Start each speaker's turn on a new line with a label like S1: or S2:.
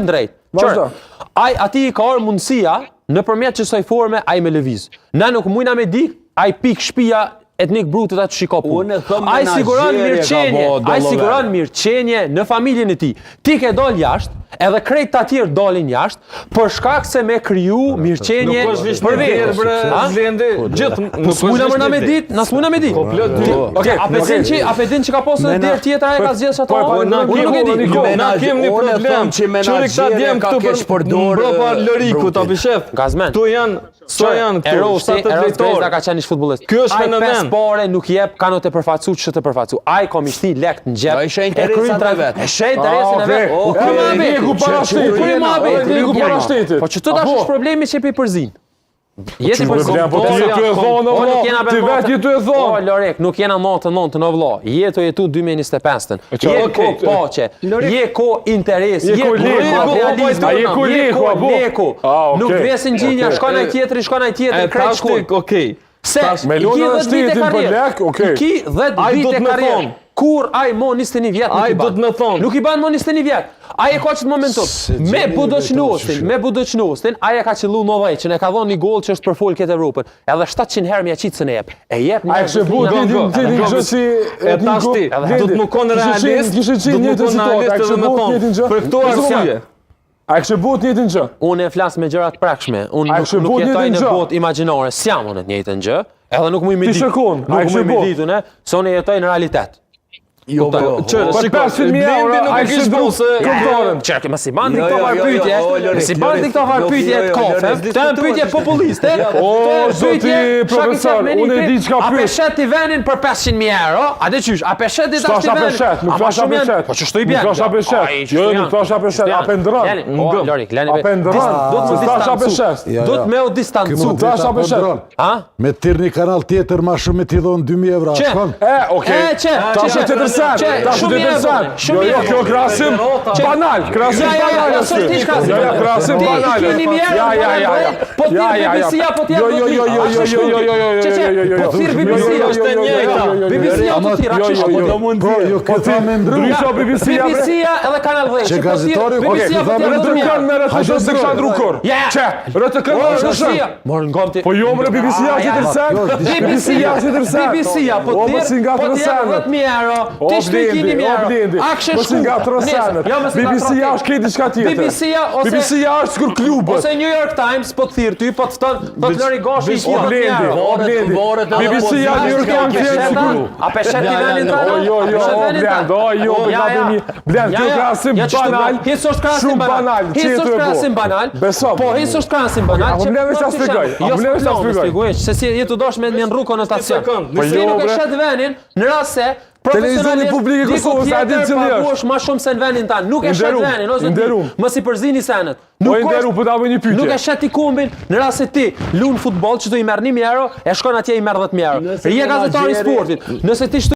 S1: drejt. Ai ati ka orë mundësia nëpërmjet çësoj forme ai me lëviz. Na nuk mujna me dik, ai pik shtëpia etnik brutet atë shiko punë. Ai siguron mirëqenie në familjen e tij. Ti ke dal jashtë, edhe krejt të tjerë dalin jashtë, për shkak se me kriju mirëqenie për vetë. Po s'mujna më na me dit, na s'mujna me dit. Okej, a din që ka posë derë tjetër ai ka zgjedhur ato?
S2: Na kemi një problem. Çuri këta djem këtu për mbrapa Lorikut, apo shef? Ktu janë
S1: Erosi ka qenë ish futbollist.
S2: Ky është fenomen.
S1: Pore nuk jep kanot e përfaqësuar që të përfaqësu. Ai komishti lekt në xhep.
S3: Ai sheh interesat e vet.
S1: E sheh interesin e vet. Po që të tash është problemi që i përzin.
S2: Jeti problem, po ti jetu e thonë, ti vetë jetu e thonë.
S1: O, Lorek, nuk jena natën o vlla. Jetu 2025-ën. Je ko paqe, je ko interes, je ko leku. Nuk vresin gjinja, shkon ai tjetri, krejt shkoj.
S2: Okej.
S1: Se,
S2: me lona në shtetin për lek, okej.
S1: Ki 10 vite karrierë. Kur ai mo 21 vjet nuk i ban. Nuk i ban mo 21 vjet. Ai e ka ç't momenton. Me Budoçnostin, ai e ka qellu Novaj, që ne ka dhënë një gol që është për fol këtë Evropën. Edhe 700 herë mja qitën e jep. E jep në.
S2: Ai kishte butë një gjë si e tashti. Do të më konë realist. Do të më konë realist edhe më thonë. Për këto arsye. A kështë botë njëtën gjë?
S1: Unë e flasë me gjërat prekshme. Unë nuk jetoj në botë imaginare. S'jam unë të njëjtën gjë. Edhe nuk mu i midit. Nuk mu i midit unë, se unë jetoj në realitet.
S2: Jo, për 500.000 euro, a i kështë bo se...
S1: Qërë, më si bandi këto varpytje, të kafe, të në pytje populiste,
S2: o, zoti profesor, unë e di që ka
S1: pyt. A peshet i venin për 500.000 euro, a dhe qysh, a peshet i tash i venin,
S2: nuk thasha peshet,
S1: po që shtu i bjen?
S2: Nuk thasha peshet, jo, nuk thasha peshet, a pendron.
S1: Do të me o distancu.
S2: Nuk thasha peshet.
S4: Me tirë një kanal tjetër ma shumë me t'i dhonë 2.000 euro, shkon?
S2: Jo, kjo krasim banal. Krasim banal.
S1: Po thirë BBC-a, po t'jerë do t'irë. Po thirë BBC-a. BBC-a po thirë.
S4: Po thirë me ndru.
S1: BBC-a edhe Kanal 10.
S4: Që gazetori,
S1: BBC-a po thirë do t'irë.
S2: Me rëtëkën me Rëtëkën Drukur. Që? Rëtëkën me Rëtëkën. Po jo më në BBC-a që tërsen.
S1: BBC-a po thirë 10.000 euro. Ti shtu i 1.000 euro.
S2: Mësë nga të rësenet. BBC-a është kejti shka tjetër. BBC-a është skur klubët.
S1: Ose New York Times po të thirë ty, po të të lëri gashi i
S2: Blendi. BBC-a New York Times jenë sigur.
S1: A peshet i venin të
S2: Jo, Blend, kjo krasim banal. Shumë banal.
S1: Hiso është krasim banal. Po, hiso është krasim banal.
S2: A vëmleve që ta spikoj.
S1: Se si jetu dosh me në rruko në stacion. Nëse nuk e shet venin, në rast se
S2: Televizioni publik i Kosovës a din cili është.
S1: Ma shumë se në venin tanë. Nuk e shet venin, ose ti. Mos i përzini senet.
S2: Po nderu, po ta bëj një pyetje.
S1: Nuk e shet i kombin në rast se ti lun futboll që do i merr 1.000 euro, e shkon atje i merr 10.000 euro. Rije gazetari i sportit. Nëse ti